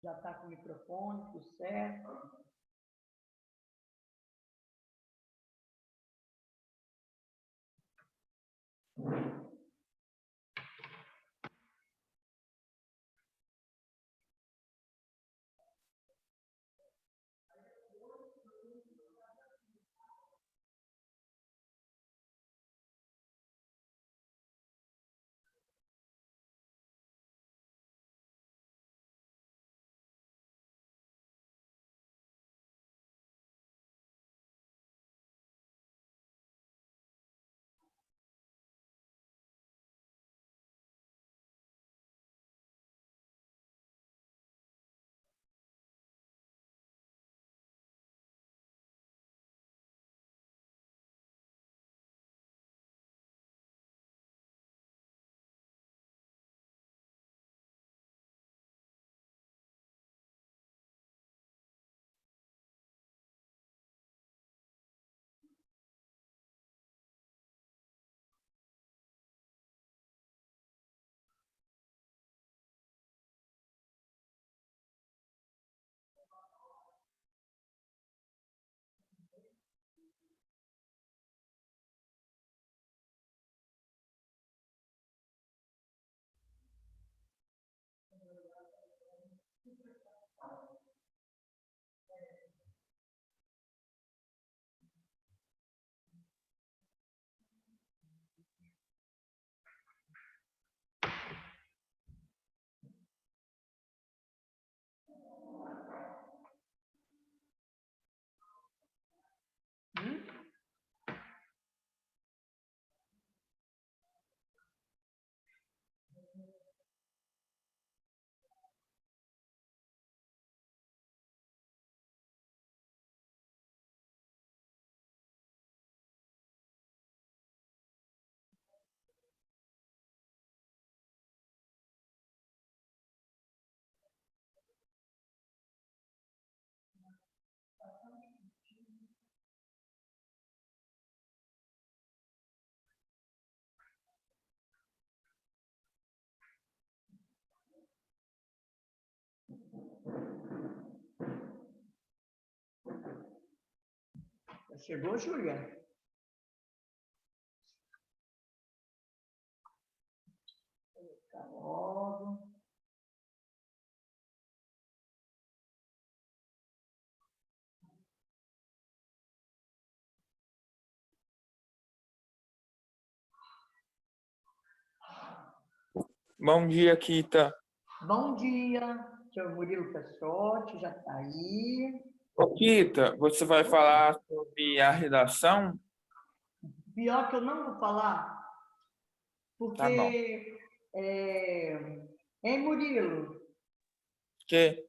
Já está com o microfone, tudo certo. Chegou, Júlia? Tá logo. Bom dia, Kita. Bom dia, seu Murilo Pessotti, já está aí. Ô, Kita, você vai falar sobre a redação? Pior que eu não vou falar, Tá bom. porque... Hein, Murilo? Que?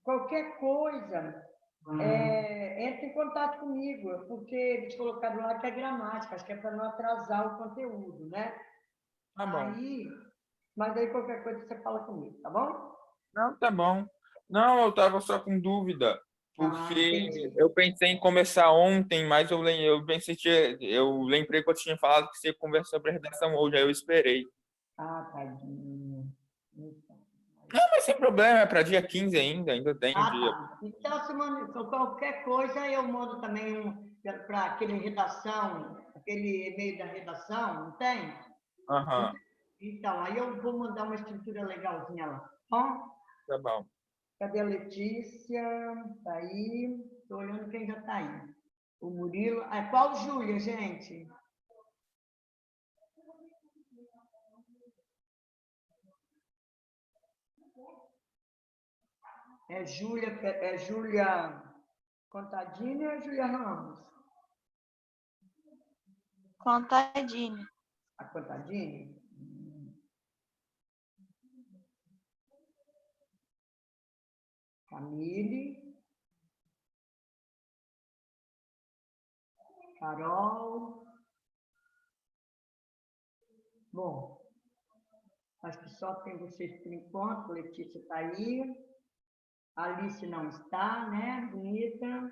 Qualquer coisa, entre em contato comigo, porque eles colocaram lá que é gramática, acho que é para não atrasar o conteúdo, né? Tá bom. Mas aí qualquer coisa você fala comigo, tá bom? Não, tá bom. Não, eu tava só com dúvida, porque Entendi. eu pensei em começar ontem, mas eu pensei eu lembrei que eu tinha falado que você ia conversar sobre a redação hoje, aí eu esperei. Tadinho. Então, Não, mas sem problema, é para dia 15 ainda tem dia. tá. Então, se manda, qualquer coisa, eu mando também para aquele redação, aquele e-mail da redação, não tem? Aham, Então, aí eu vou mandar uma estrutura legalzinha lá. Ó, tá bom. cadê a Letícia? Tá aí. Estou olhando quem já está aí. O Murilo. Qual Júlia, gente? É Júlia Contadini ou é Júlia Ramos? Contadini. A Contadini? Camille. Carol. Bom, acho que só tem vocês por enquanto. Letícia está aí. Alice não está, né? Bonita.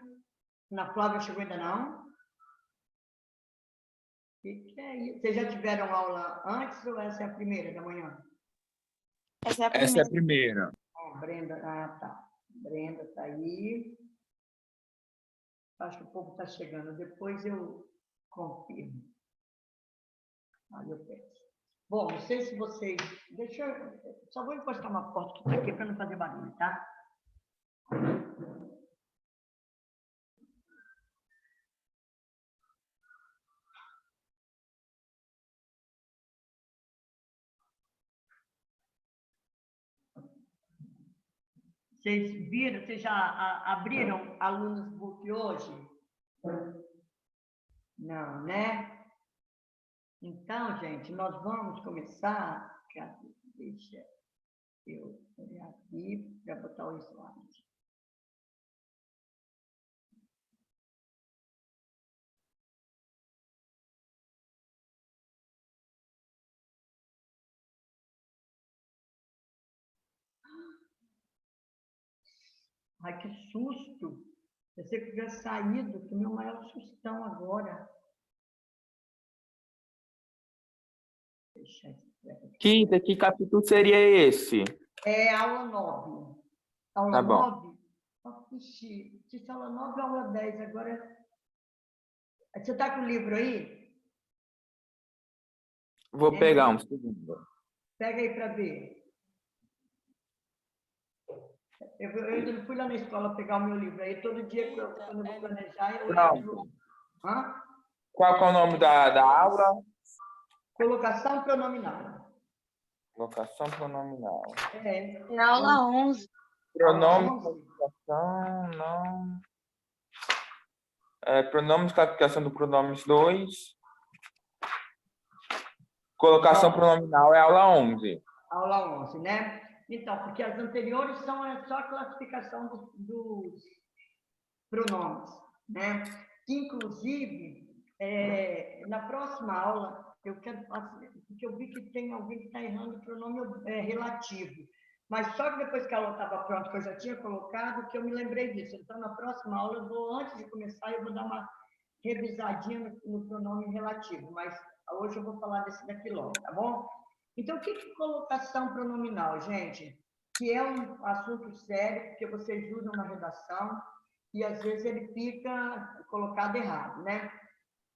Ana Flávia chegou ainda não? O que é isso? Vocês já tiveram aula antes ou essa é a primeira da manhã? Essa é a Essa é a primeira. primeira. Brenda, tá. Brenda está aí. Acho que o povo está chegando. Depois eu confirmo. Aí eu peço. Bom, não sei se vocês... Deixa eu... Só vou encostar uma porta que está aqui para não fazer barulho, tá? Vocês viram, vocês já abriram Alunos Book hoje? Não, né? Então, gente, nós vamos começar. Deixa eu olhar aqui para botar o slide. Ai, que susto! Pensei que tinha saído, que meu maior sustão agora. Deixa eu... Que capítulo seria esse? É aula 9. Aula Tá bom. 9? Ixi, disse aula 9 ou aula 10? Agora. Você está com o livro aí? Vou pegar um segundo. Pega aí para ver. Eu ainda não fui lá na escola pegar o meu livro. Aí todo dia, quando eu vou planejar, eu entro. Hã? Qual que é o nome da aula? Colocação pronominal. Colocação pronominal. É aula 11. Pronome, Aula 11. classificação, não. Pronomes, classificação do pronomes 2. Colocação pronominal é aula 11. Aula 11, né? Então, porque as anteriores são só a classificação dos pronomes, né? Que, inclusive, na próxima aula, eu quero fazer, porque eu vi que tem alguém que está errando o pronome relativo. Mas só que depois que a aula estava pronta, que eu já tinha colocado, que eu me lembrei disso. Então, na próxima aula, eu vou, antes de começar, eu vou dar uma revisadinha no pronome relativo. Mas hoje eu vou falar desse daqui logo, tá bom? Então, o que é colocação pronominal, gente? Que é um assunto sério, porque vocês usam na redação, e às vezes ele fica colocado errado, né?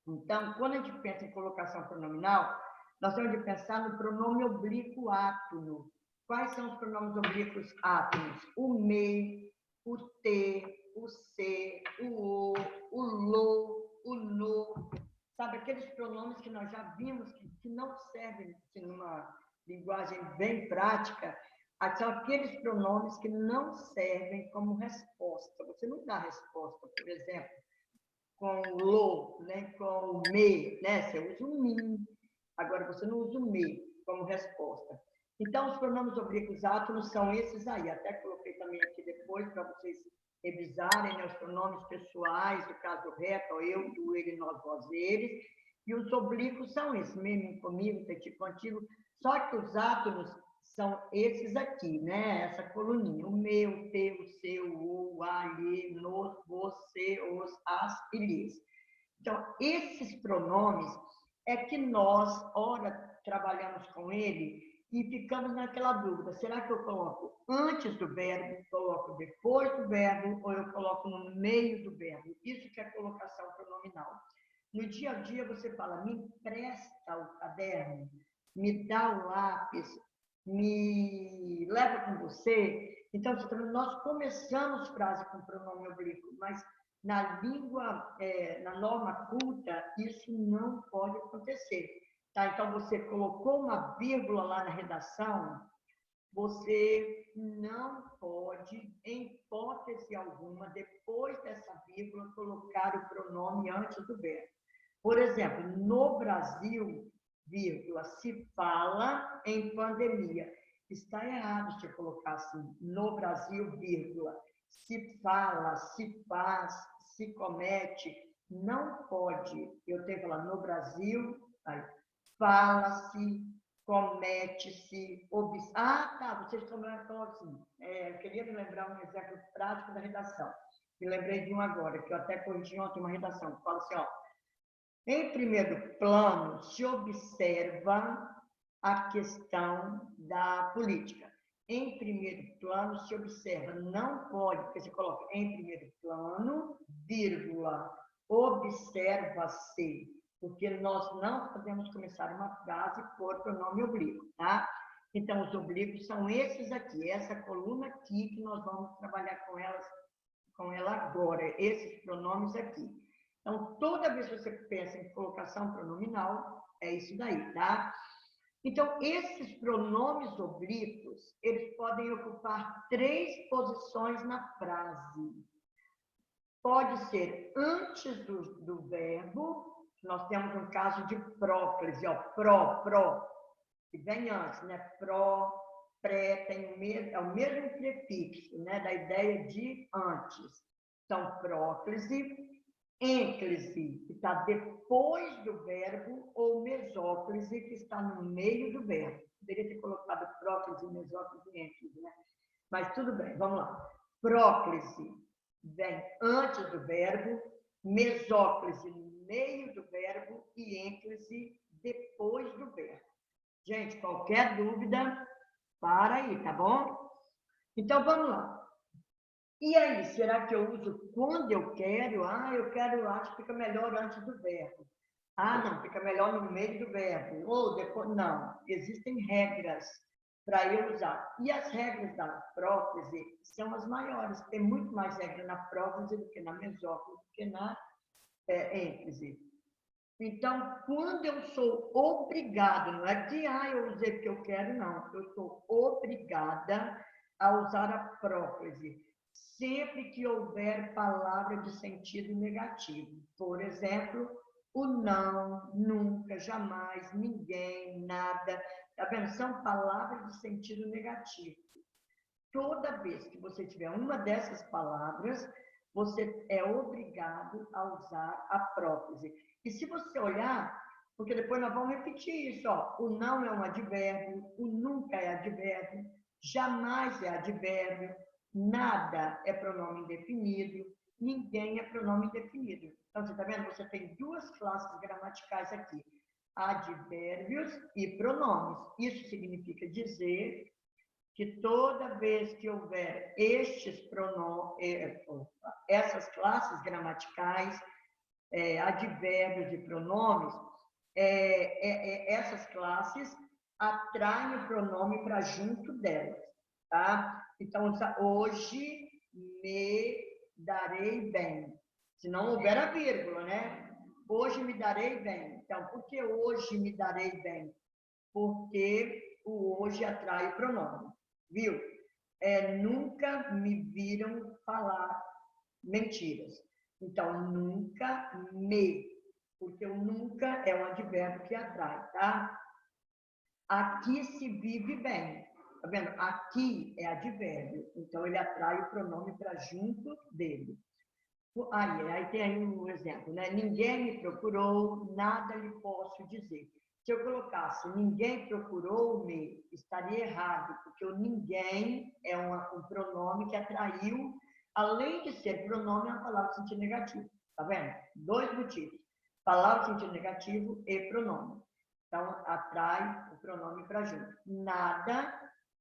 Então, quando a gente pensa em colocação pronominal, nós temos de pensar no pronome oblíquo átono. Quais são os pronomes oblíquos átonos? O me, o te, o se, o lo, o no. Sabe, aqueles pronomes que nós já vimos que não servem numa linguagem bem prática, são aqueles pronomes que não servem como resposta. Você não dá resposta, por exemplo, com lo, né? Com me, né? Você usa um me. Agora, você não usa o me como resposta. Então, os pronomes oblíquos átonos são esses aí. Até coloquei também aqui depois para vocês revisarem, né? Os pronomes pessoais, do caso reto, eu, tu, ele, nós, vós, eles. E os oblíquos são esses, mesmo, comigo, petit, contigo. Só que os átonos são esses aqui, né? Essa coluninha. O meu, o teu, o seu, o, a, lhe, nos, você, os, as e lhes. Então, esses pronomes é que nós, ora, trabalhamos com ele e ficamos naquela dúvida. Será que eu coloco antes do verbo, coloco depois do verbo, ou eu coloco no meio do verbo? Isso que é colocação pronominal. No dia a dia, você fala, me empresta o caderno, me dá o lápis, me leva com você. Então, nós começamos frase com pronome oblíquo, mas na língua, na norma culta, isso não pode acontecer. Tá? Então, você colocou uma vírgula lá na redação, você não pode, em hipótese alguma, depois dessa vírgula, colocar o pronome antes do verbo. Por exemplo, no Brasil, vírgula, se fala em pandemia. Está errado se colocar assim, no Brasil, vírgula, se fala, se faz, se comete. Não pode. Eu tenho que falar no Brasil, fala-se, comete-se, tá, vocês estão assim. Eu queria me lembrar um exemplo prático da redação. Me lembrei de um agora, que eu até corrigi ontem uma redação, que fala assim, ó, em primeiro plano, se observa a questão da política. em primeiro plano, se observa, não pode, porque você coloca em primeiro plano, vírgula, observa-se, porque nós não podemos começar uma frase por pronome oblíquo, tá? Então, os oblíquos são esses aqui, essa coluna aqui, que nós vamos trabalhar com ela agora, esses pronomes aqui. Então, toda vez que você pensa em colocação pronominal, é isso daí, tá? Então, esses pronomes oblíquos, eles podem ocupar 3 posições na frase. Pode ser antes do verbo, nós temos um caso de próclise, ó, pró, que vem antes, né? Pró, pré, tem é o mesmo prefixo, né? Da ideia de antes. Então, próclise, ênclise, que está depois do verbo, ou mesóclise, que está no meio do verbo. Poderia ter colocado próclise, mesóclise e ênclise, né? Mas tudo bem, vamos lá. Próclise vem antes do verbo, mesóclise no meio do verbo e ênclise depois do verbo. Gente, qualquer dúvida, para aí, tá bom? Então, vamos lá. E aí, será que eu uso quando eu quero? Eu quero, acho que fica melhor antes do verbo. Não, fica melhor no meio do verbo. Ou depois, não. Existem regras para eu usar. E as regras da próclise são as maiores. Tem muito mais regra na próclise do que na mesóclise, do que na ênclise. Então, quando eu sou obrigada, não é que eu usei porque eu quero, não. Eu sou obrigada a usar a próclise sempre que houver palavra de sentido negativo. Por exemplo, o não, nunca, jamais, ninguém, nada. Tá vendo? São palavras de sentido negativo. Toda vez que você tiver uma dessas palavras, você é obrigado a usar a próclise. E se você olhar, porque depois nós vamos repetir isso, ó, o não é um advérbio, o nunca é advérbio, jamais é advérbio, nada é pronome indefinido, ninguém é pronome indefinido. Então, você está vendo? Você tem 2 classes gramaticais aqui, advérbios e pronomes. Isso significa dizer que toda vez que houver estes pronomes, essas classes gramaticais, advérbios e pronomes, essas classes atraem o pronome para junto delas, tá? Então, hoje me darei bem. Se não houver a vírgula, né? Hoje me darei bem. Então, por que hoje me darei bem? Porque o hoje atrai o pronome, viu? Nunca me viram falar mentiras. Então, nunca me, porque o nunca é um advérbio que atrai, tá? Aqui se vive bem. Tá vendo? Aqui é advérbio, então ele atrai o pronome para junto dele. Aí tem aí um exemplo, né? Ninguém me procurou, nada lhe posso dizer. Se eu colocasse ninguém procurou-me, estaria errado, porque o ninguém é um pronome que atraiu, além de ser pronome, é uma palavra de sentido negativo. Tá vendo? 2 motivos. Palavra de sentido negativo e pronome. Então, atrai o pronome para junto. Nada,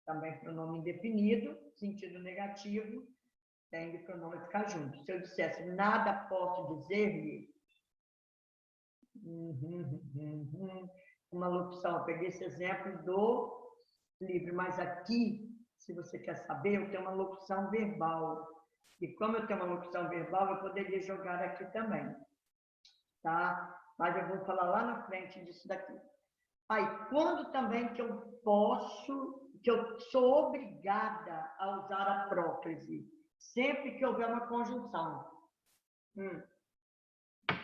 também pronome indefinido, sentido negativo, tem de pronome ficar junto. Se eu dissesse nada posso dizer-lhe, uma locução, eu peguei esse exemplo do livro, mas aqui, se você quer saber, eu tenho uma locução verbal. E como eu tenho uma locução verbal, eu poderia jogar aqui também, tá? Mas eu vou falar lá na frente disso daqui. Aí, quando também que eu sou obrigada a usar a próclise? Sempre que houver uma conjunção.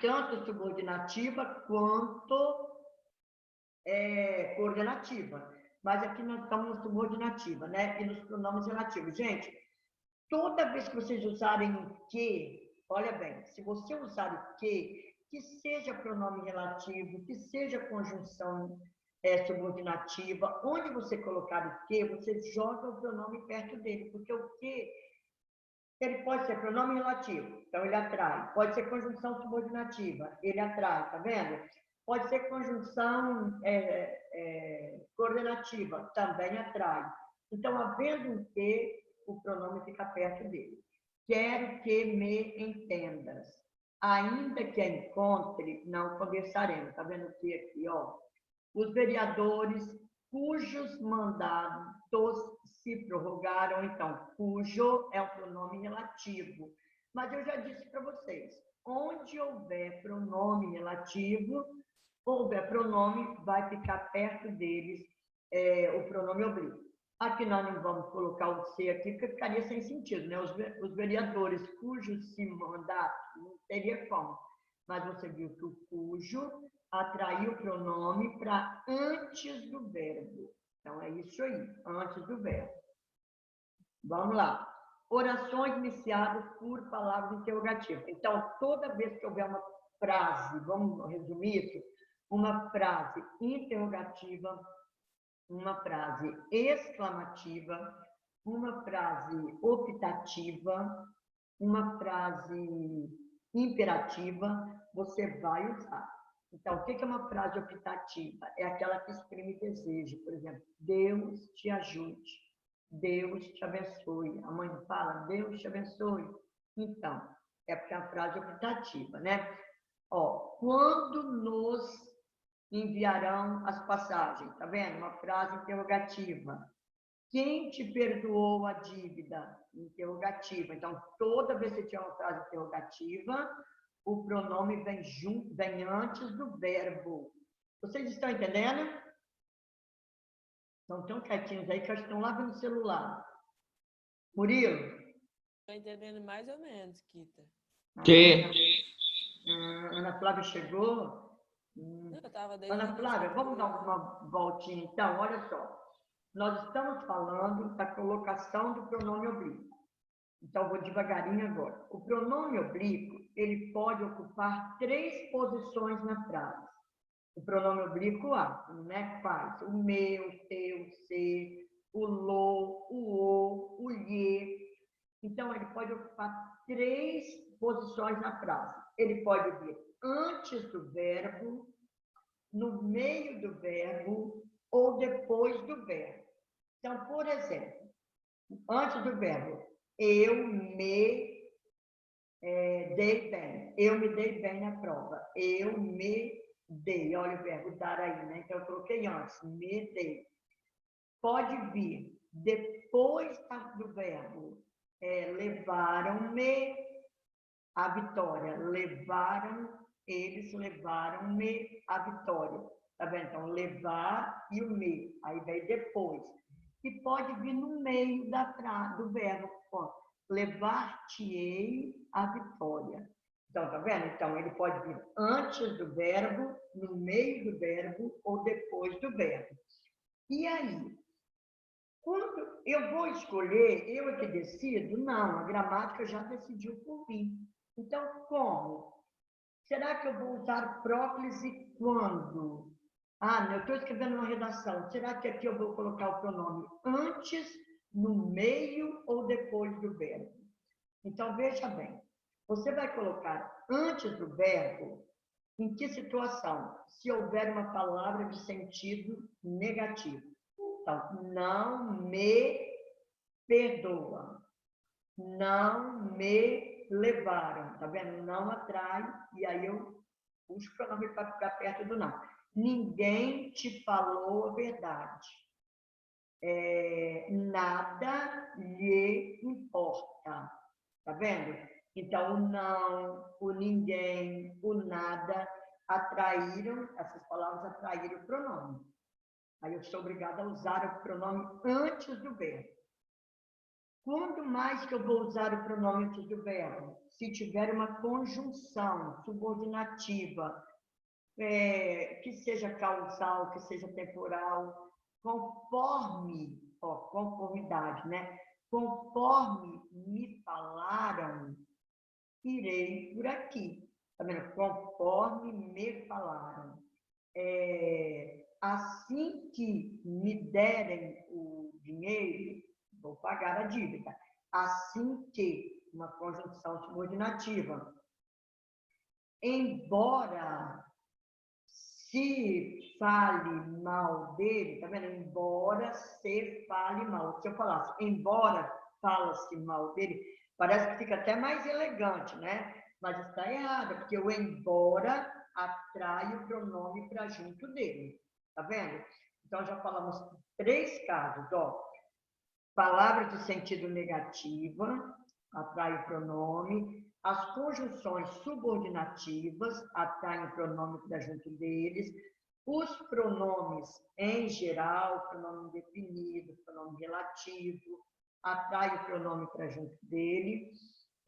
Tanto subordinativa quanto coordenativa. Mas aqui nós estamos na subordinativa, né? E nos pronomes relativos. Gente, toda vez que vocês usarem o que, olha bem, se você usar o que seja pronome relativo, que seja conjunção subordinativa, onde você colocar o que, você joga o pronome perto dele, porque o que ele pode ser pronome relativo, então ele atrai. Pode ser conjunção subordinativa, ele atrai, tá vendo? Pode ser conjunção coordenativa, também atrai. Então, havendo um que, o pronome fica perto dele. Quero que me entendas. Ainda que a encontre, não conversaremos. Está vendo o que aqui, ó? Os vereadores cujos mandatos se prorrogaram, então, cujo é um pronome relativo. Mas eu já disse para vocês, onde houver pronome relativo, houver pronome, vai ficar perto deles o pronome oblíquo. Aqui nós não vamos colocar o se aqui, porque ficaria sem sentido, né? Os vereadores cujos se mandato, não teria como. Mas você viu que o cujo atraiu o pronome para antes do verbo. Então, é isso aí, antes do verbo. Vamos lá. Orações iniciadas por palavras interrogativas. Então, toda vez que houver uma frase, vamos resumir isso, uma frase interrogativa, uma frase exclamativa, uma frase optativa, uma frase imperativa, você vai usar. Então, o que é uma frase optativa? É aquela que exprime desejo. Por exemplo, Deus te ajude, Deus te abençoe. A mãe fala, Deus te abençoe. Então, é porque é uma frase optativa, né? Ó, quando nos enviarão as passagens? Tá vendo? Uma frase interrogativa. Quem te perdoou a dívida? Interrogativa. Então, toda vez que tiver uma frase interrogativa, o pronome vem antes do verbo. Vocês estão entendendo? Estão tão quietinhos aí que eles estão lá vendo o celular. Murilo? Estou entendendo mais ou menos, Kita. Ana Flávia chegou? Eu estava desde Ana Flávia, vamos dar uma voltinha então? Olha só. Nós estamos falando da colocação do pronome oblíquo. Então, vou devagarinho agora. O pronome oblíquo, ele pode ocupar 3 posições na frase. O pronome oblíquo A, né? Faz o meu, o teu, o se, o lo, o lhe. Então, ele pode ocupar 3 posições na frase. Ele pode vir antes do verbo, no meio do verbo ou depois do verbo. Então, por exemplo, antes do verbo, eu me dei bem. Eu me dei bem na prova. Eu me dei. Olha o verbo dar aí, né? Então, eu coloquei antes. Me dei. Pode vir depois do verbo. Levaram-me a vitória. Eles levaram-me a vitória. Tá vendo? Então, levar e o me. Aí vem depois. E pode vir no meio do verbo. Levar-te-ei a vitória. Então, tá vendo? Então, ele pode vir antes do verbo, no meio do verbo ou depois do verbo. E aí? Quando eu vou escolher, eu é que decido? Não, a gramática já decidiu por mim. Então, como? Será que eu vou usar próclise quando? Eu estou escrevendo uma redação. Será que aqui eu vou colocar o pronome antes, no meio ou depois do verbo? Então, veja bem. Você vai colocar antes do verbo em que situação? Se houver uma palavra de sentido negativo. Então, não me perdoa. Não me levaram. Tá vendo? Não atrai. E aí eu puxo o pronome para ficar perto do não. Ninguém te falou a verdade. Nada lhe importa. Tá vendo? Então, o não, o ninguém, o nada atraíram, essas palavras atraíram o pronome. Aí eu sou obrigada a usar o pronome antes do verbo. Quando mais que eu vou usar o pronome antes do verbo? Se tiver uma conjunção subordinativa, que seja causal, que seja temporal, conforme, conformidade, né? Conforme me falaram, irei por aqui. Tá vendo? Conforme me falaram. Assim que me derem o dinheiro, vou pagar a dívida. Assim que, uma conjunção subordinativa. Embora se fale mal dele, tá vendo? Embora se fale mal. Se eu falasse, embora fala-se mal dele, parece que fica até mais elegante, né? Mas está errado, porque o embora atrai o pronome para junto dele. Tá vendo? Então, já falamos 3 casos, ó. Palavras de sentido negativa, atrai o pronome. As conjunções subordinativas atraem o pronome para junto deles. Os pronomes em geral, pronome indefinido, pronome relativo, atrai o pronome para junto dele.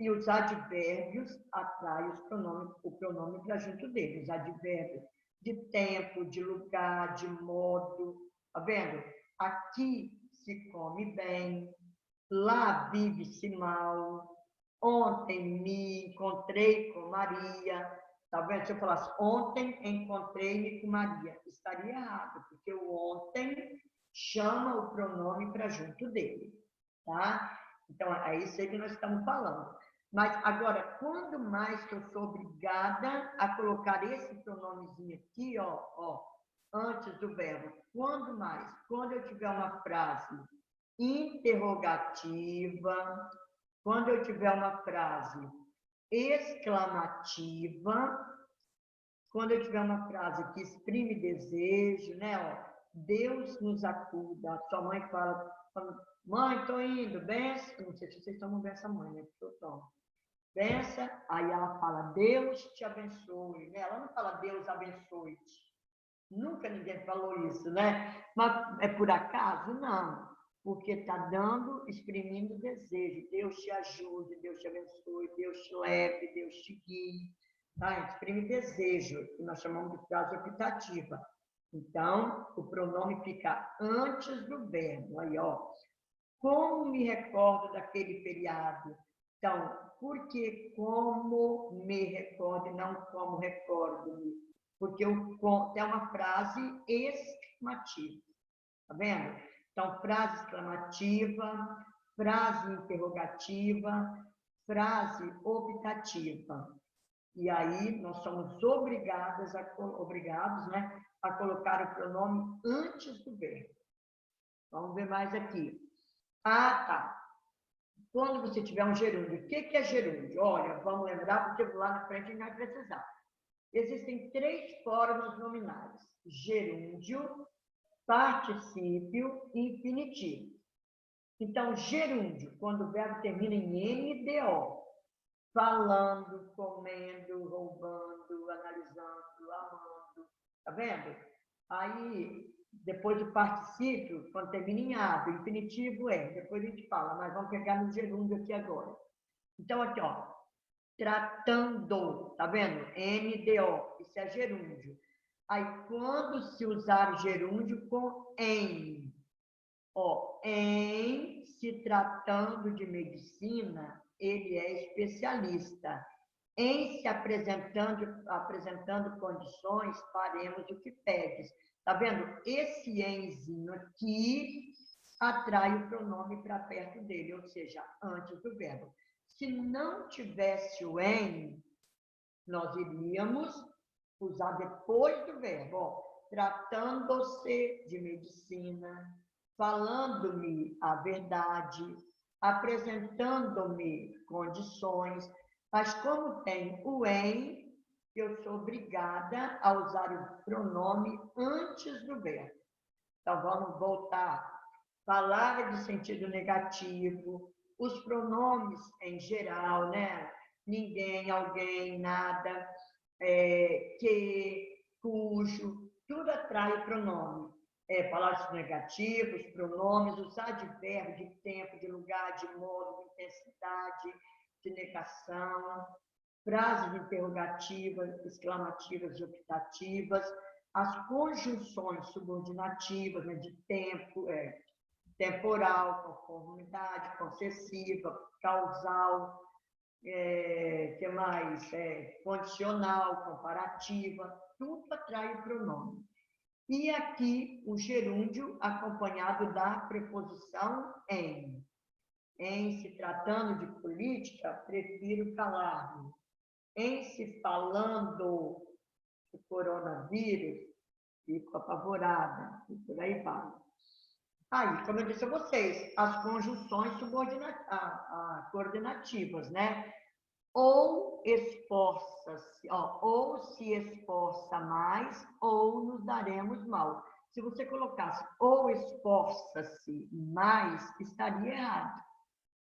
E os advérbios atraem o pronome para junto dele. Os advérbios de tempo, de lugar, de modo. Tá vendo? Aqui se come bem, lá vive-se mal, ontem me encontrei com Maria. Tá vendo? Se eu falasse ontem encontrei-me com Maria, estaria errado, porque o ontem chama o pronome para junto dele. Tá? Então, é isso aí que nós estamos falando. Mas, agora, quando mais que eu sou obrigada a colocar esse pronomezinho aqui, ó, antes do verbo? Quando mais? Quando eu tiver uma frase interrogativa, quando eu tiver uma frase exclamativa, quando eu tiver uma frase que exprime desejo, né? Ó, Deus nos acuda. A sua mãe fala, mãe, estou indo, benção. Não sei se vocês tomam benção, mãe, né? Porque eu tomo. Benção, aí ela fala, Deus te abençoe, né? Ela não fala, Deus abençoe-te. Nunca ninguém falou isso, né? Mas é por acaso? Não. Porque está dando, exprimindo desejo. Deus te ajude, Deus te abençoe, Deus te leve, Deus te guie. Tá? Exprime desejo, que nós chamamos de frase optativa. Então, o pronome fica antes do verbo. Aí, ó. Como me recordo daquele feriado? Então, por que como me recordo e não como recordo-me? Porque tem uma frase exclamativa. Tá vendo? Então, frase exclamativa, frase interrogativa, frase optativa. E aí, nós somos obrigados, né, a colocar o pronome antes do verbo. Vamos ver mais aqui. Ah, tá. Quando você tiver um gerúndio, o que é gerúndio? Olha, vamos lembrar, porque lá na frente a gente vai precisar. Existem 3 formas nominais: gerúndio, particípio e infinitivo. Então, gerúndio, quando o verbo termina em NDO, falando, comendo, roubando, analisando, amando, tá vendo? Aí, depois do particípio, quando termina em ado, infinitivo depois a gente fala, mas vamos pegar no gerúndio aqui agora. Então, aqui, ó, tratando, tá vendo? NDO, isso é gerúndio. Aí, quando se usar o gerúndio com em, ó, em se tratando de medicina, ele é especialista. Em se apresentando condições, faremos o que pedes. Tá vendo? Esse enzinho aqui atrai o pronome para perto dele, ou seja, antes do verbo. Se não tivesse o em, nós iríamos usar depois do verbo, ó, tratando-se de medicina, falando-me a verdade, apresentando-me condições, mas como tem o em, eu sou obrigada a usar o pronome antes do verbo. Então, vamos voltar. Palavra de sentido negativo, os pronomes em geral, né? Ninguém, alguém, nada, que, cujo, tudo atrai pronome. Palavras negativas, pronomes, os advérbios de tempo, de lugar, de modo, de intensidade, de negação, frases interrogativas, exclamativas e optativas, as conjunções subordinativas, né, de tempo, temporal, conformidade, concessiva, causal, que mais? Condicional, comparativa, tudo atrai o pronome. E aqui o gerúndio acompanhado da preposição em. Em se tratando de política, prefiro calar-me. Em se falando do coronavírus, fico apavorada, e por aí vai. Aí, como eu disse a vocês, as conjunções coordenativas, né? Ou esforça-se, ou se esforça mais, ou nos daremos mal. Se você colocasse ou esforça-se mais, estaria errado.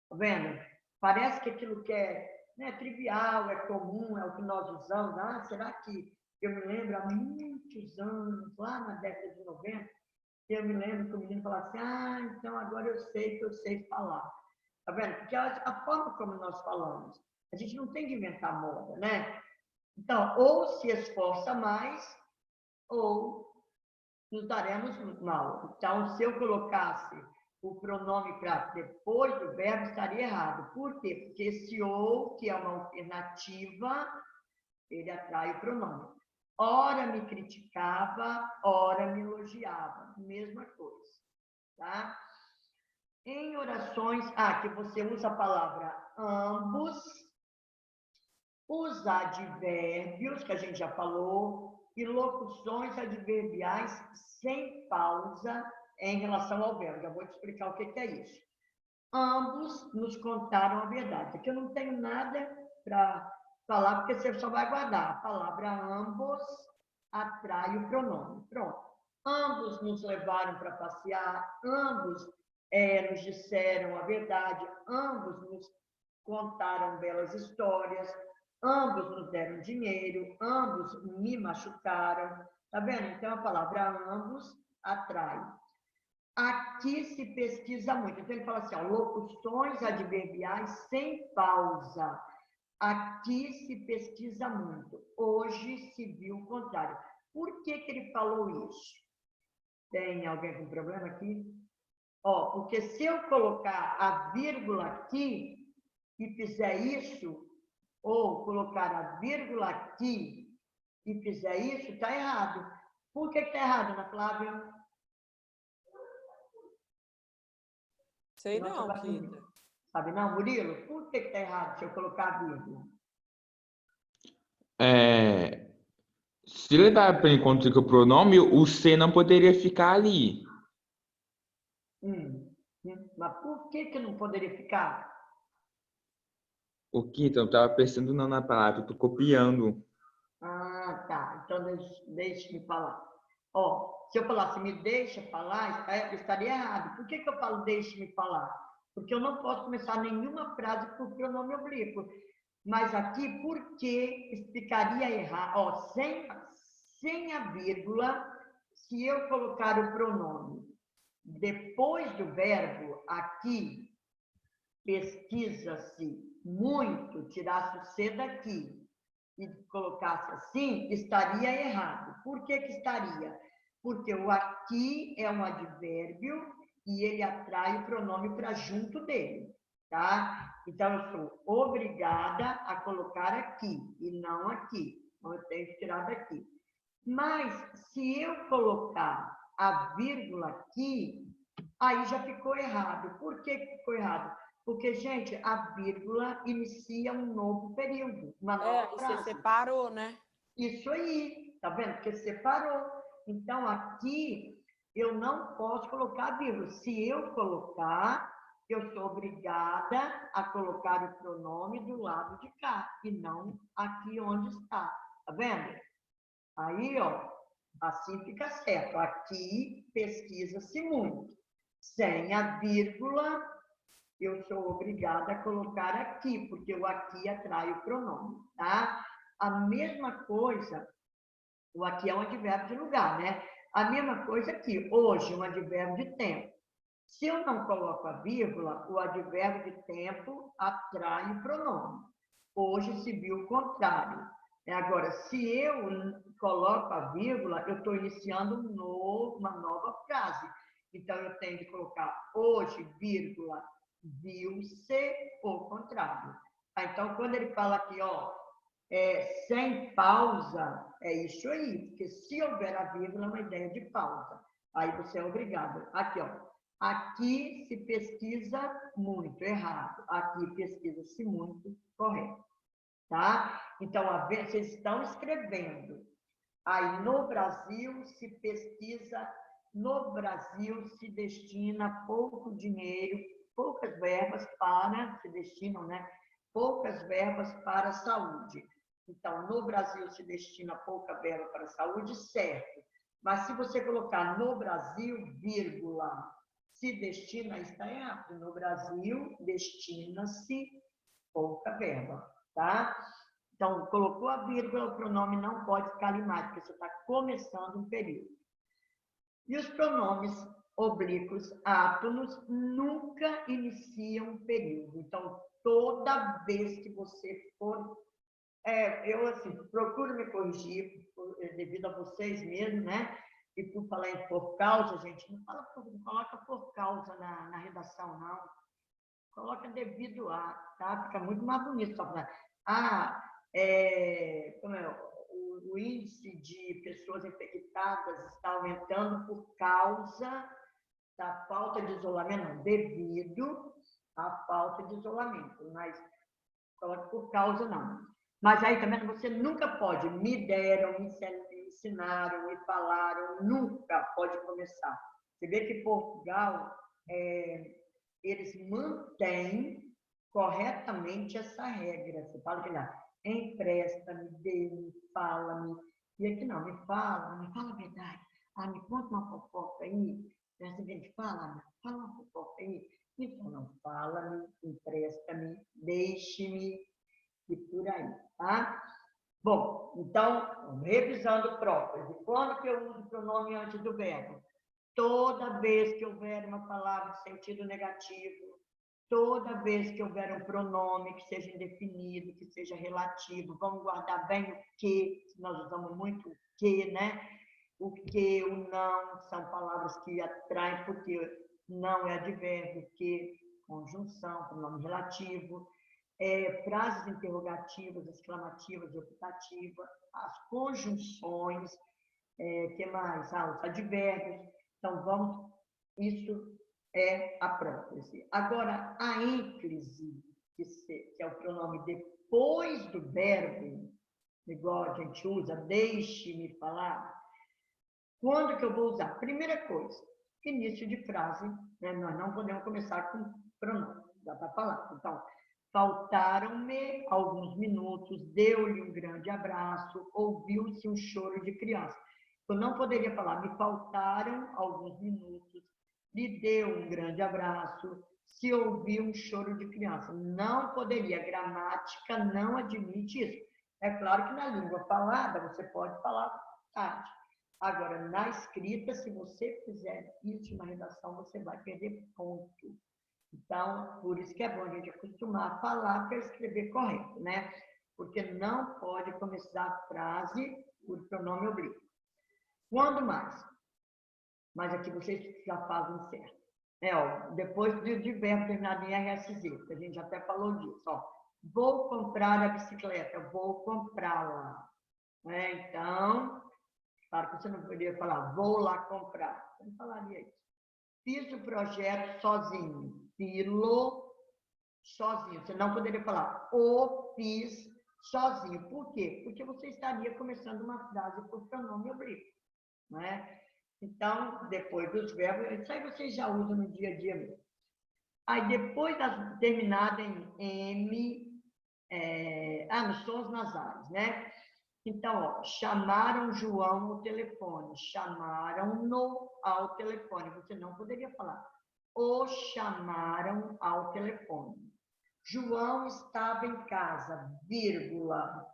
Tá vendo? Parece que aquilo que é trivial, é comum, é o que nós usamos. Ah, será que eu me lembro há muitos anos, lá na década de 90, eu me lembro que o menino falava assim, então agora eu sei que eu sei falar. Tá vendo? Porque a forma como nós falamos, a gente não tem que inventar moda, né? Então, ou se esforça mais, ou nos daremos mal. Então, se eu colocasse o pronome para depois do verbo, estaria errado. Por quê? Porque esse ou, que é uma alternativa, ele atrai o pronome. Ora me criticava, ora me elogiava. Mesma coisa. Tá? Em orações, que você usa a palavra ambos, os advérbios, que a gente já falou, e locuções adverbiais sem pausa em relação ao verbo. Já vou te explicar o que é isso. Ambos nos contaram a verdade. Aqui eu não tenho nada para falar, porque você só vai guardar. A palavra ambos atrai o pronome. Pronto. Ambos nos levaram para passear, ambos nos disseram a verdade, ambos nos contaram belas histórias, ambos nos deram dinheiro, ambos me machucaram. Tá vendo? Então, a palavra ambos atrai. Aqui se pesquisa muito. Então, ele fala assim, locuções adverbiais sem pausa. Aqui se pesquisa muito. Hoje se viu o contrário. Por que ele falou isso? Tem alguém com problema aqui? Porque se eu colocar a vírgula aqui e fizer isso, ou colocar a vírgula aqui e fizer isso, está errado. Por que está errado, Ana Flávia? Sei não, Kita. Sabe não, Murilo? Por que está errado se eu colocar a vírgula? Se levar em conta que o pronome, o C não poderia ficar ali. Mas por que não poderia ficar? O Kita, eu estava pensando não na palavra, estou copiando. Tá. Então, deixe-me falar. Se eu falasse me deixa falar, estaria errado. Por que eu falo deixe-me falar? Porque eu não posso começar nenhuma frase por pronome oblíquo. Mas aqui, por que ficaria errado? Sem a vírgula, se eu colocar o pronome depois do verbo, aqui, pesquisa-se muito, tirasse o C daqui e colocasse assim, estaria errado. Por que estaria? Porque o aqui é um advérbio e ele atrai o pronome para junto dele, tá? Então, eu sou obrigada a colocar aqui e não aqui. Então, eu tenho que tirar daqui. Mas, se eu colocar a vírgula aqui, aí já ficou errado. Por que ficou errado? Porque, gente, a vírgula inicia um novo período, uma nova frase. Você separou, né? Isso aí, tá vendo? Porque separou. Então, aqui, eu não posso colocar a vírgula. Se eu colocar, eu sou obrigada a colocar o pronome do lado de cá, e não aqui onde está. Tá vendo? Aí, assim fica certo. Aqui, pesquisa-se muito. Sem a vírgula, eu sou obrigada a colocar aqui, porque o aqui atrai o pronome, tá? A mesma coisa, o aqui é um advérbio de lugar, né? A mesma coisa aqui, hoje, um advérbio de tempo. Se eu não coloco a vírgula, o advérbio de tempo atrai o pronome. Hoje se viu o contrário. Agora, se eu coloco a vírgula, eu estou iniciando uma nova frase. Então, eu tenho que colocar hoje, vírgula, viu-se o contrário. Então, quando ele fala aqui, sem pausa, é isso aí. Porque se houver a vírgula, é uma ideia de pausa. Aí você é obrigado. Aqui, aqui se pesquisa muito, errado. Aqui pesquisa-se muito, correto. Tá? Então, vocês estão escrevendo Aí, no Brasil, se pesquisa, no Brasil se destina pouco dinheiro, poucas verbas para, se destinam, né? Poucas verbas para a saúde. Então, no Brasil se destina pouca verba para a saúde, certo. Mas se você colocar no Brasil, vírgula, se destina, está errado. No Brasil, destina-se pouca verba, tá? Então, colocou a vírgula, o pronome não pode ficar ali mais, porque você está começando um período. E os pronomes oblíquos átonos nunca iniciam um período. Então, toda vez que você for... eu, assim, procuro me corrigir, devido a vocês mesmo, né? E por falar em por causa, gente, não coloca por causa na redação, não. Coloca devido a, tá? Fica muito mais bonito. Só falar, o índice de pessoas infectadas está aumentando por causa da falta de isolamento, não, devido à falta de isolamento, mas coloca por causa, não. Mas aí também você nunca pode, me deram, me ensinaram, me falaram, nunca pode começar. Você vê que Portugal, eles mantêm corretamente essa regra. Você fala que lá, empresta-me, dê-me, fala-me. E aqui não, me fala a verdade. Me conta uma fofoca aí. Você vem de fala uma fofoca aí. Então, não, fala-me, empresta-me, deixe-me, e por aí, tá? Bom, então, revisando próprio. Quando que eu uso o pronome antes do verbo? Toda vez que houver uma palavra de sentido negativo, toda vez que houver um pronome que seja indefinido, que seja relativo, vamos guardar bem o que, nós usamos muito o que, né? O que, o não, são palavras que atraem, porque não é advérbio, que, conjunção, pronome relativo, frases interrogativas, exclamativas e optativas, as conjunções, que mais? Os advérbios. Então, isso é a prótese. Agora, a ênclise, que é o pronome depois do verbo, igual a gente usa, deixe-me falar, quando que eu vou usar? Primeira coisa, início de frase, né? Nós não podemos começar com pronome, dá para falar. Então, faltaram-me alguns minutos, deu-lhe um grande abraço, ouviu-se um choro de criança. Eu não poderia falar, me faltaram alguns minutos, lhe deu um grande abraço, se ouviu um choro de criança. Não poderia, a gramática não admite isso. É claro que na língua falada você pode falar tarde. Agora, na escrita, se você fizer isso na redação, você vai perder ponto. Então, por isso que é bom a gente acostumar a falar para escrever correto, né? Porque não pode começar a frase por pronome oblíquo. Quando mais? Mas aqui vocês já fazem certo. Depois de verbo terminado em RSZ, que a gente até falou disso. Vou comprar a bicicleta, vou comprá-la. Então, claro que você não poderia falar, vou lá comprar. Você não falaria isso. Fiz o projeto sozinho. Filo sozinho. Você não poderia falar, o fiz sozinho. Por quê? Porque você estaria começando uma frase por pronome oblíquo. Né? Então, depois dos verbos, isso aí vocês já usam no dia a dia mesmo. Aí, depois terminada em M, nos sons nasais, né? Então, chamaram João ao telefone, chamaram-no ao telefone. Você não poderia falar, o chamaram ao telefone. João estava em casa, vírgula.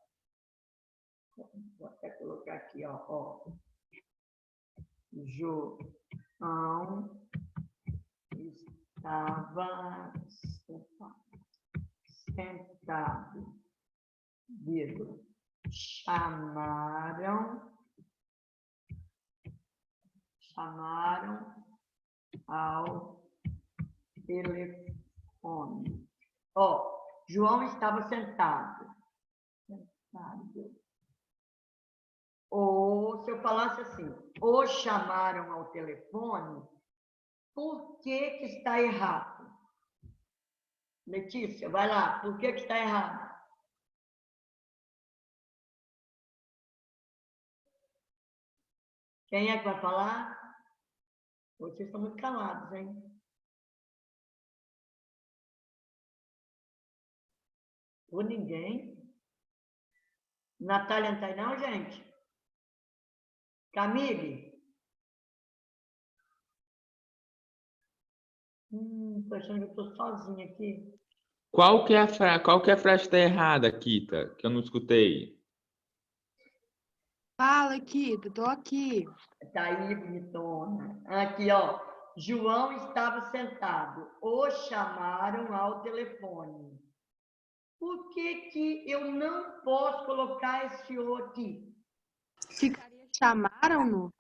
Vou até colocar aqui, João estava sentado, vírgula. Chamaram ao telefone. João estava sentado. Ou se eu falasse assim, o chamaram ao telefone, por que está errado? Letícia, vai lá, por que está errado? Quem é que vai falar? Vocês estão muito calados, hein? Ou ninguém? Natália não tá aí não, gente? Camille? Tô achando que eu tô sozinha aqui. Qual que é a frase que tá errada, Kita? Que eu não escutei. Fala, Kita, tô aqui. Tá aí, bonitona. Aqui, ó. João estava sentado. O chamaram ao telefone. Por que eu não posso colocar esse O aqui? Ficaria chamaram-no?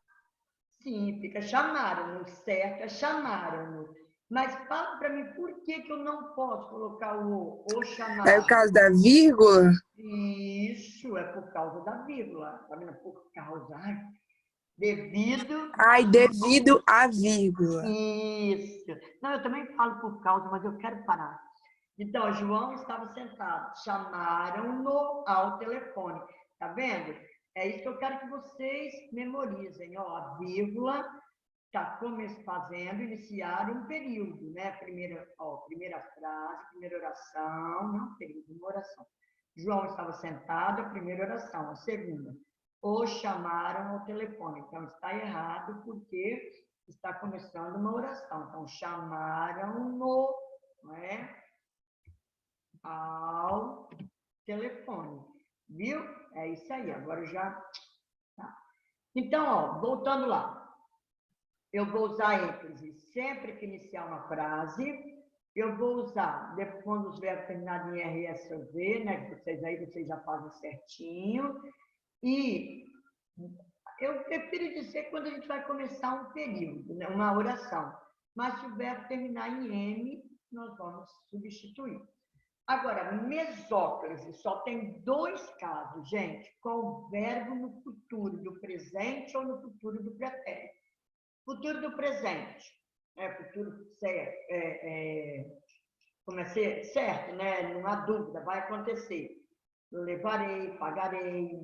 Sim, fica chamaram-no, certo? É chamaram-no. Mas fala para mim, por que eu não posso colocar o chamaram? É por causa da vírgula? Isso, é por causa da vírgula. Tá vendo? Por causa. Ai, devido. Ai, devido à vírgula. Isso. Não, eu também falo por causa, mas eu quero parar. Então, João estava sentado. Chamaram-no ao telefone. Tá vendo? É isso que eu quero que vocês memorizem. Ó, a vírgula está fazendo iniciar um período, né? Primeira frase, primeira oração, não período, uma oração. João estava sentado, a primeira oração. A segunda, o chamaram ao telefone. Então, está errado porque está começando uma oração. Então, chamaram-no, não é? Ao telefone. Viu? É isso aí. Agora já... Tá. Então, ó, voltando lá. Eu vou usar ênfase sempre que iniciar uma frase. Eu vou usar, depois, quando os verbos terminarem em RS ou V, né? Vocês já fazem certinho. E eu prefiro dizer quando a gente vai começar um período, né? Uma oração. Mas se o verbo terminar em M, nós vamos substituir. Agora, mesóclise só tem 2 casos, gente, com o verbo no futuro do presente ou no futuro do pretérito. Futuro do presente, futuro certo, como é ser certo, né? Não há dúvida, vai acontecer. Eu levarei, pagarei,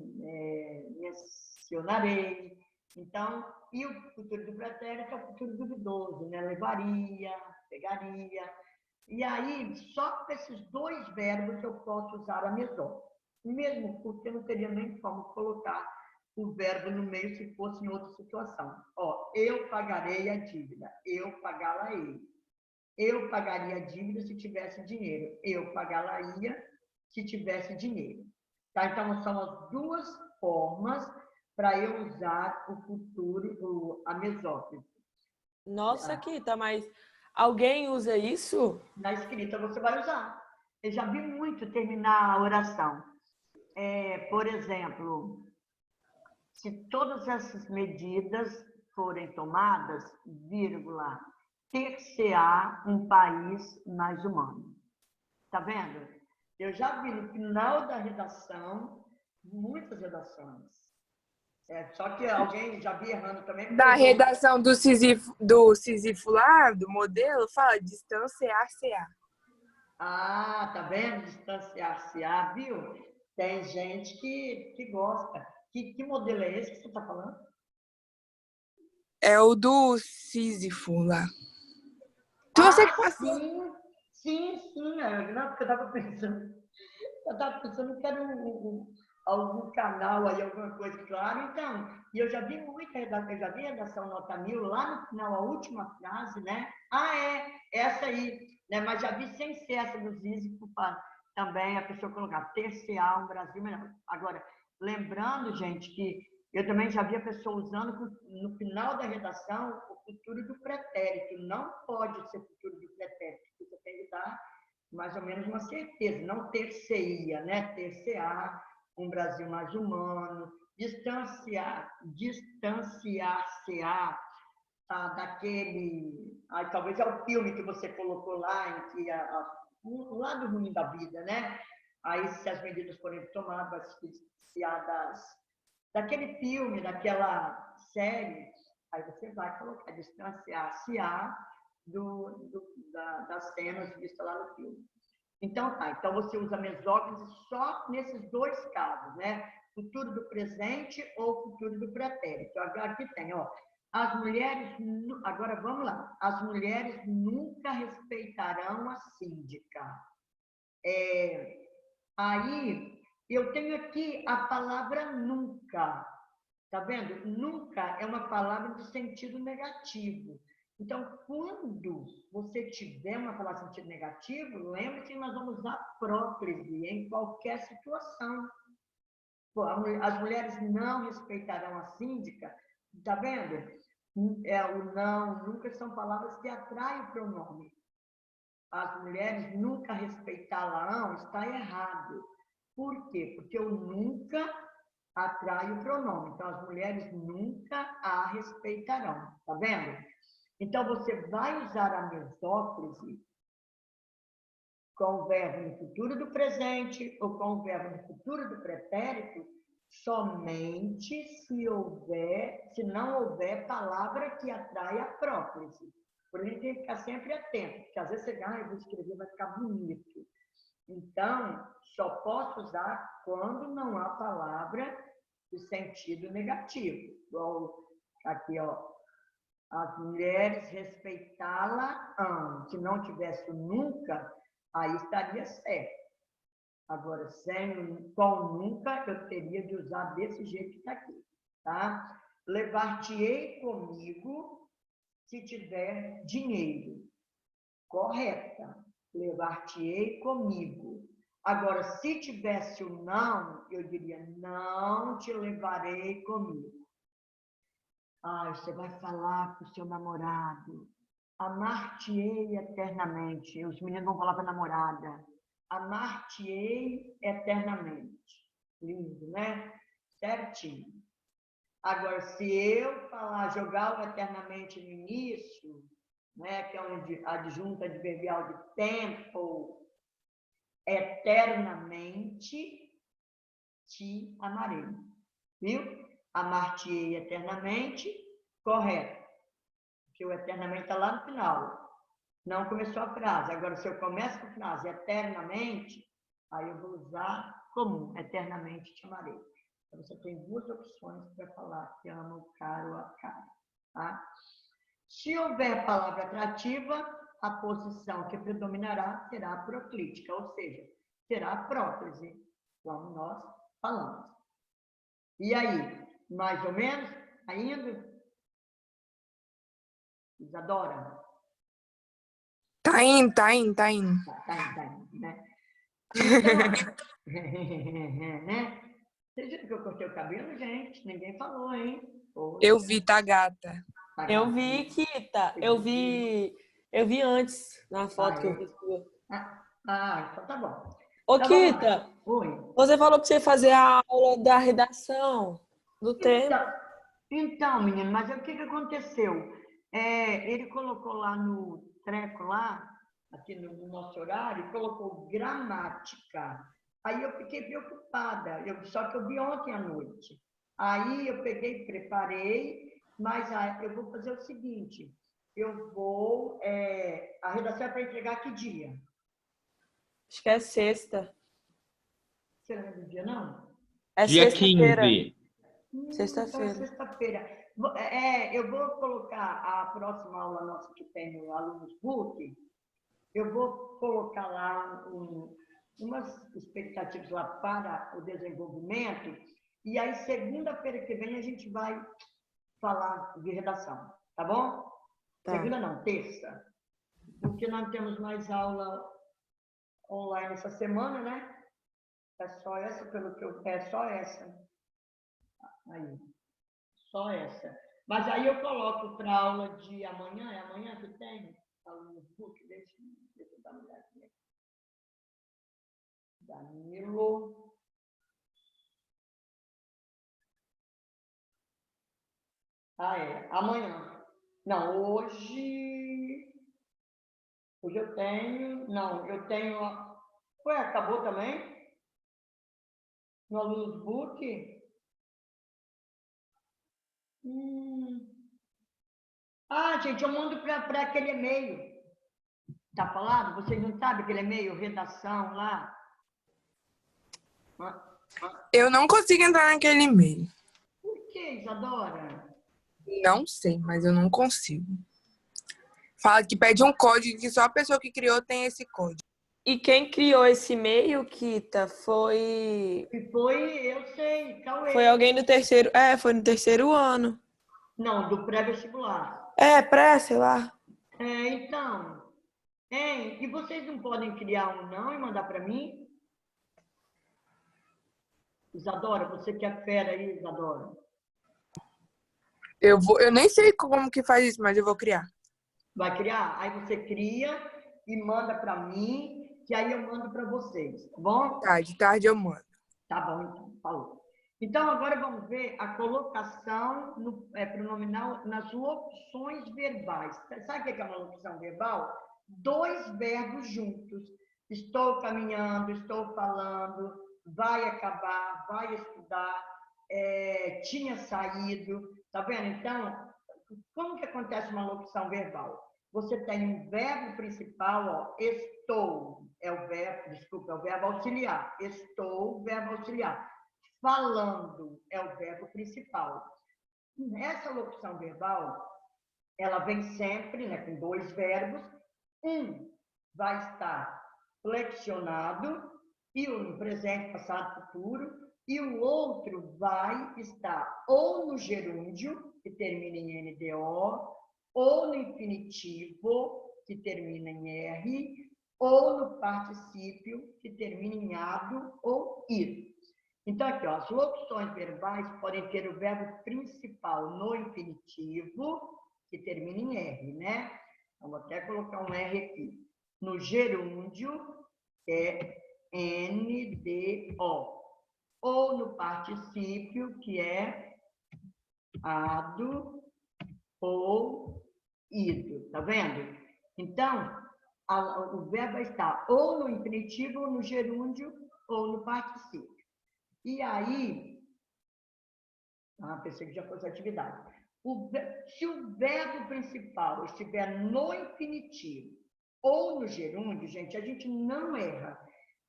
mencionarei. Então, e o futuro do pretérito é o futuro duvidoso, né? Levaria, pegaria. E aí, só com esses 2 verbos eu posso usar a mesóclise. Mesmo porque eu não teria nem como colocar o verbo no meio se fosse em outra situação. Ó, eu pagarei a dívida, eu pagá-la-ei. Eu pagaria a dívida se tivesse dinheiro, eu pagá-la-ia se tivesse dinheiro. Tá? Então, são as 2 formas para eu usar o futuro, a mesóclise. Nossa, Kita, mas alguém usa isso? Na escrita você vai usar. Eu já vi muito terminar a oração. Por exemplo, se todas essas medidas forem tomadas, vírgula, ter-se-á um país mais humano. Tá vendo? Eu já vi no final da redação, muitas redações. Só que alguém já vi errando também. Da redação do Sísifo lá, do modelo, fala distanciar-se-á. Ah, tá vendo? Distanciar-se-á, viu? Tem gente que gosta. Que modelo é esse que você está falando? É o do Sísifo lá. Tu você que passou. Sim. Não, porque eu estava pensando que era algum canal aí, alguma coisa, claro. Então, e eu já vi muita redação, eu já vi redação nota 1000, lá no final, a última frase, né? Essa aí, né? Mas já vi sem ser essa do Sísifo, também a pessoa colocar TCA, um Brasil melhor. Agora, lembrando, gente, que eu também já vi a pessoa usando no final da redação o futuro do pretérito. Não pode ser futuro do pretérito. Você tem que dar mais ou menos uma certeza. Não ter-se-ia, né? Ter-se-á, um Brasil mais humano. Distanciar-se-á daquele... talvez é o filme que você colocou lá, em que o lado ruim da vida, né? Aí, se as medidas forem tomadas, vai se distanciar daquele filme, daquela série, aí você vai colocar, distanciar-se-á das cenas vistas lá no filme. Então, tá. Então, você usa mesóclise só nesses 2 casos, né? futuro do presente ou futuro do pretérito. Agora aqui tem, ó, as mulheres, agora vamos lá, as mulheres nunca respeitarão a síndica. Aí, eu tenho aqui a palavra nunca, tá vendo? Nunca é uma palavra de sentido negativo. Então, quando você tiver uma palavra de sentido negativo, lembre-se que nós vamos usar próclise em qualquer situação. As mulheres não respeitarão a síndica, tá vendo? O não, nunca são palavras que atraem o pronome. As mulheres nunca respeitá-la está errado. Por quê? Porque o nunca atrai o pronome. Então, as mulheres nunca a respeitarão. Tá vendo? Então, você vai usar a mesóclise com o verbo no futuro do presente ou com o verbo no futuro do pretérito somente se não houver palavra que atrai a próclise. Por isso, a gente tem que ficar sempre atento, porque às vezes você eu vou escrever, vai ficar bonito. Então, só posso usar quando não há palavra de sentido negativo. Igual aqui, ó. As mulheres respeitá-la. Se não tivesse o nunca, aí estaria certo. Agora, com nunca, eu teria de usar desse jeito que está aqui. Tá? Levar-te-ei comigo se tiver dinheiro. Correta. Levar-te-ei comigo. Agora, se tivesse o não, eu diria, não te levarei comigo. Você vai falar com o seu namorado. Amar-te-ei eternamente. Os meninos vão falar para a namorada. Amar-te-ei eternamente. Lindo, né? Certinho. Agora, se eu falar jogar o eternamente no início, né, que é uma adjunta adverbial de tempo, eternamente te amarei. Viu? Amar-te-ei eternamente, correto. Porque o eternamente está lá no final. Não começou a frase. Agora, se eu começo com a frase eternamente, aí eu vou usar comum, eternamente te amarei. Então, você tem duas opções para falar que ama o cara ou a cara. Tá? Se houver palavra atrativa, a posição que predominará será a proclítica, ou seja, será a prótese, como nós falamos. E aí, mais ou menos, ainda? Isadora? Tá indo. Tá indo, né? Então, né? Vocês viram que eu cortei o cabelo, gente? Ninguém falou, hein? Eu vi, tá gata. Eu vi, Kita. Eu vi antes, na foto que eu vi sua. Então tá bom. Ô, Então, vamos lá. Kita, Oi. você falou que você ia fazer a aula da redação do tema. Então, menino, mas o que aconteceu? Ele colocou lá no treco, lá, aqui no nosso horário, colocou gramática. Aí eu fiquei preocupada, só que eu vi ontem à noite. Aí eu peguei, preparei, mas eu vou fazer o seguinte, a redação é para entregar que dia? Acho que é sexta. Você lembra do dia, não? É Dia sexta-feira. 15. Sexta-feira. Sexta-feira. Eu vou colocar a próxima aula nossa que tem no Alunos Book, eu vou colocar lá umas expectativas lá para o desenvolvimento, e aí segunda-feira que vem a gente vai falar de redação, tá bom? Tá. Segunda não, terça. Porque nós temos mais aula online essa semana, né? É só essa, é só essa. Aí, só essa. Mas aí eu coloco para a aula de amanhã, é amanhã que tem? Alunos Book, deixa eu dar uma olhadinha. Danilo. Amanhã. Não, hoje eu tenho. Não, eu tenho. Ué, acabou também? No Alunos Book? Gente, eu mando para aquele e-mail. Tá falado? Vocês não sabem aquele e-mail, redação lá? Eu não consigo entrar naquele e-mail. Por que, Isadora? Não sei, mas eu não consigo. Fala que pede um código que só a pessoa que criou tem esse código. E quem criou esse e-mail, Kita, foi E foi, eu sei, Cauê. foi alguém do terceiro, foi no terceiro ano. Não, do pré-vestibular. Sei lá. Então, hein? E vocês não podem criar um não e mandar para mim? Isadora, você que é fera aí, Isadora. Eu nem sei como que faz isso, mas eu vou criar. Vai criar? Aí você cria e manda para mim, que aí eu mando para vocês, tá bom? Tá, de tarde eu mando. Tá bom, então, falou. Então, agora vamos ver a colocação no pronominal nas locuções verbais. Sabe o que é uma locução verbal? Dois verbos juntos. Estou caminhando, estou falando, vai acabar, vai estudar, tinha saído. Tá vendo? Então, como que acontece uma locução verbal? Você tem um verbo principal, ó, estou, é o verbo auxiliar. Estou, verbo auxiliar. Falando é o verbo principal. Essa locução verbal, ela vem sempre, né, com dois verbos. Um vai estar flexionado, e no presente, passado, futuro, e o outro vai estar ou no gerúndio, que termina em NDO, ou no infinitivo, que termina em R, ou no particípio, que termina em ado ou ido. Então, aqui, ó, as locuções verbais podem ter o verbo principal no infinitivo, que termina em R, né? Vamos até colocar um R aqui. No gerúndio, é NDO. Ou no particípio, que é ado ou ido. Tá vendo? Então, o verbo vai estar ou no infinitivo, ou no gerúndio, ou no particípio. E aí, pensei que já fosse atividade. Se o verbo principal estiver no infinitivo ou no gerúndio, gente, a gente não erra.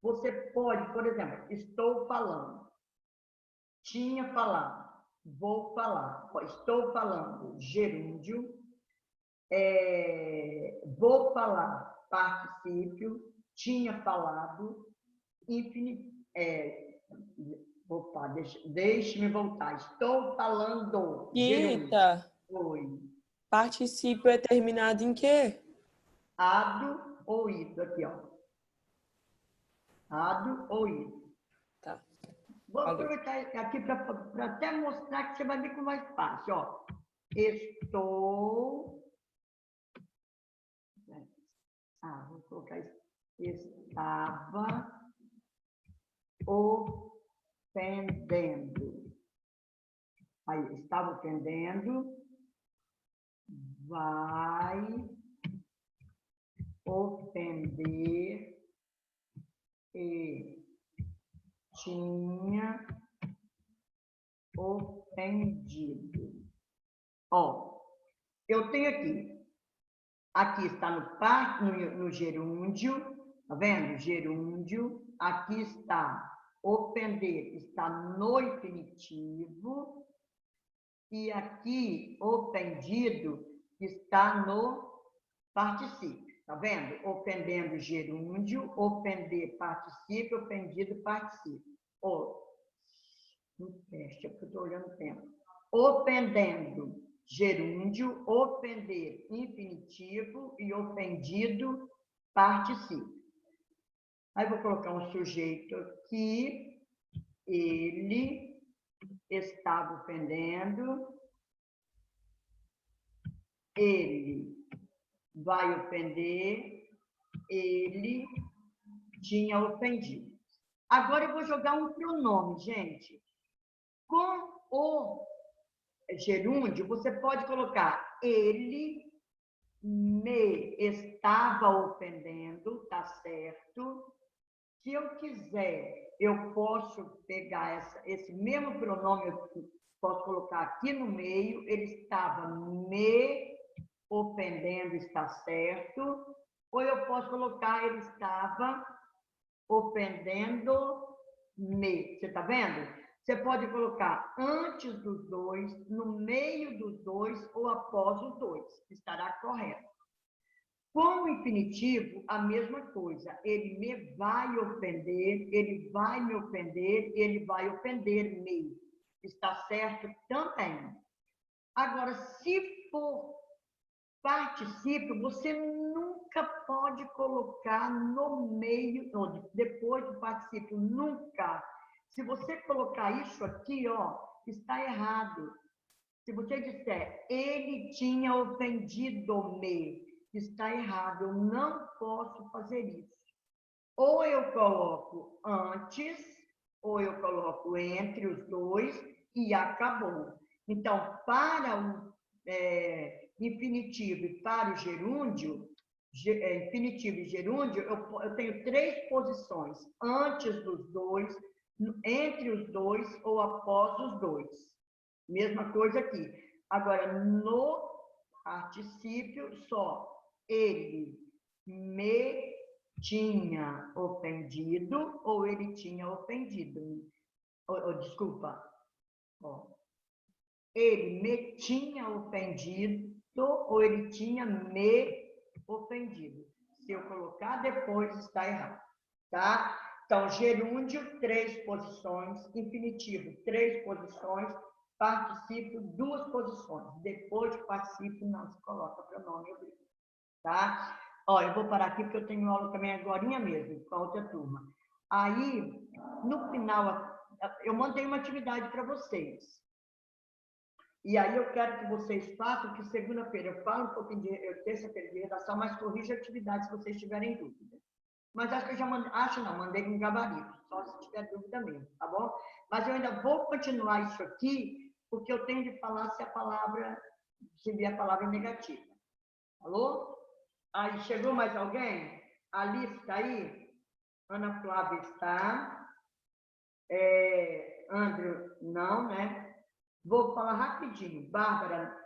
Você pode, por exemplo, estou falando, tinha falado, vou falar, estou falando, gerúndio, vou falar, particípio, tinha falado, opa, deixe-me voltar. Estou falando. Kita, Oi. particípio é terminado em quê? Ado ou ido. Aqui, ó. Ado ou ido. Tá. Vou aproveitar aqui para até mostrar que você vai ver como é mais fácil. Ó. Estou... vou colocar isso. Estava ofendendo. Aí, estava ofendendo, vai ofender e tinha ofendido. Ó, eu tenho aqui está no gerúndio, tá vendo? Gerúndio, aqui está ofender, está no infinitivo, e aqui ofendido está no particípio. Tá vendo? Ofendendo, gerúndio, ofender, particípio, ofendido, particípio. No teste, é porque eu estou olhando o tempo. Ofendendo, gerúndio, ofender, infinitivo, e ofendido, particípio. Aí vou colocar um sujeito aqui, ele estava ofendendo, ele vai ofender, ele tinha ofendido. Agora eu vou jogar um pronome, gente. Com o gerúndio, você pode colocar ele me estava ofendendo, tá certo? Se eu quiser, eu posso pegar esse mesmo pronome, eu posso colocar aqui no meio, ele estava me ofendendo, está certo? Ou eu posso colocar, ele estava ofendendo me. Você está vendo? Você pode colocar antes dos dois, no meio dos dois ou após os dois. Estará correto. Com o infinitivo, a mesma coisa. Ele me vai ofender, ele vai me ofender, ele vai ofender-me. Está certo também. Agora, se for particípio, você nunca pode colocar no meio, ou depois do particípio, nunca. Se você colocar isso aqui, ó, está errado. Se você disser, ele tinha ofendido-me, está errado. Eu não posso fazer isso. Ou eu coloco antes, ou eu coloco entre os dois e acabou. Então, para o infinitivo e para o gerúndio, infinitivo e gerúndio, eu tenho 3 posições. Antes dos dois, entre os dois ou após os dois. Mesma coisa aqui. Agora, no particípio, só ele me tinha ofendido ou ele tinha ofendido. Desculpa. Ó. Ele me tinha ofendido ou ele tinha me ofendido. Se eu colocar depois, está errado. Tá? Então, gerúndio, 3 posições. Infinitivo, 3 posições. Particípio, 2 posições. Depois do particípio, não se coloca pronome oblíquo. Tá? Ó, eu vou parar aqui porque eu tenho aula também agorinha mesmo, com a outra turma. Aí, no final, eu mandei uma atividade para vocês. E aí eu quero que vocês façam, que segunda-feira eu falo um pouquinho de terça-feira de redação, mas corrija a atividade se vocês tiverem dúvida. Mas acho que eu já mandei, mandei com gabarito, só se tiver dúvida mesmo, tá bom? Mas eu ainda vou continuar isso aqui, porque eu tenho de falar se vier a palavra negativa. Alô? Aí, chegou mais alguém? Alice está aí? Ana Flávia está. André, não, né? Vou falar rapidinho. Bárbara,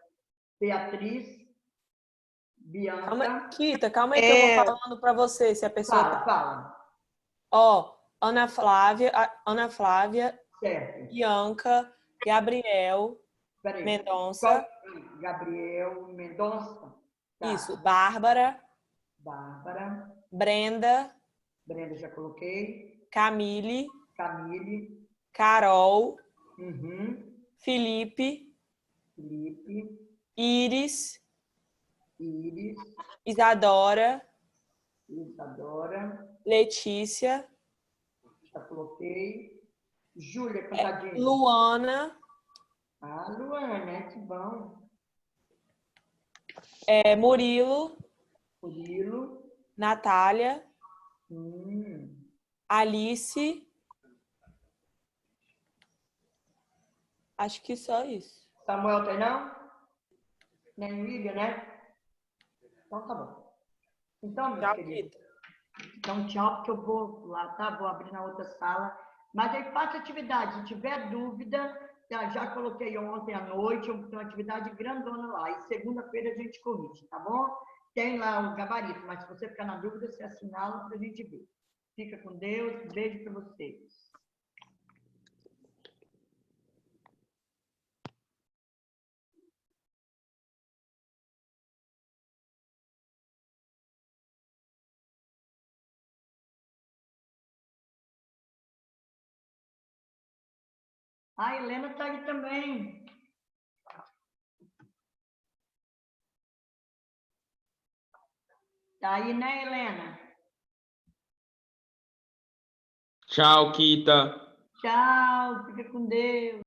Beatriz, Bianca. Calma aí que eu vou falando para você, se a pessoa Fala. Ó, Ana Flávia, Certo. Bianca, Gabriel, Peraí. Mendonça. Gabriel Mendonça. Tá. Isso, Bárbara, Brenda, Brenda já coloquei. Camille, Carol, Carol, Felipe, Iris, Isadora, Letícia, já coloquei. Júlia, contadinha. Luana, Luana, que bom. Murilo, Natália, Alice. Acho que só isso. Samuel tem não? Nem William, né? Então tá bom. Então, meu querido. Então, tchau, porque eu vou lá, tá? Vou abrir na outra sala. Mas aí faça atividade. Se tiver dúvida, já coloquei ontem à noite, eu tenho uma atividade grandona lá. E segunda-feira a gente corrige, tá bom? Tem lá o gabarito, mas se você ficar na dúvida, você assinala para a gente ver. Fica com Deus. Beijo para vocês. A Helena está aí também. Tá aí, né, Helena? Tchau, Kita. Tchau, fica com Deus.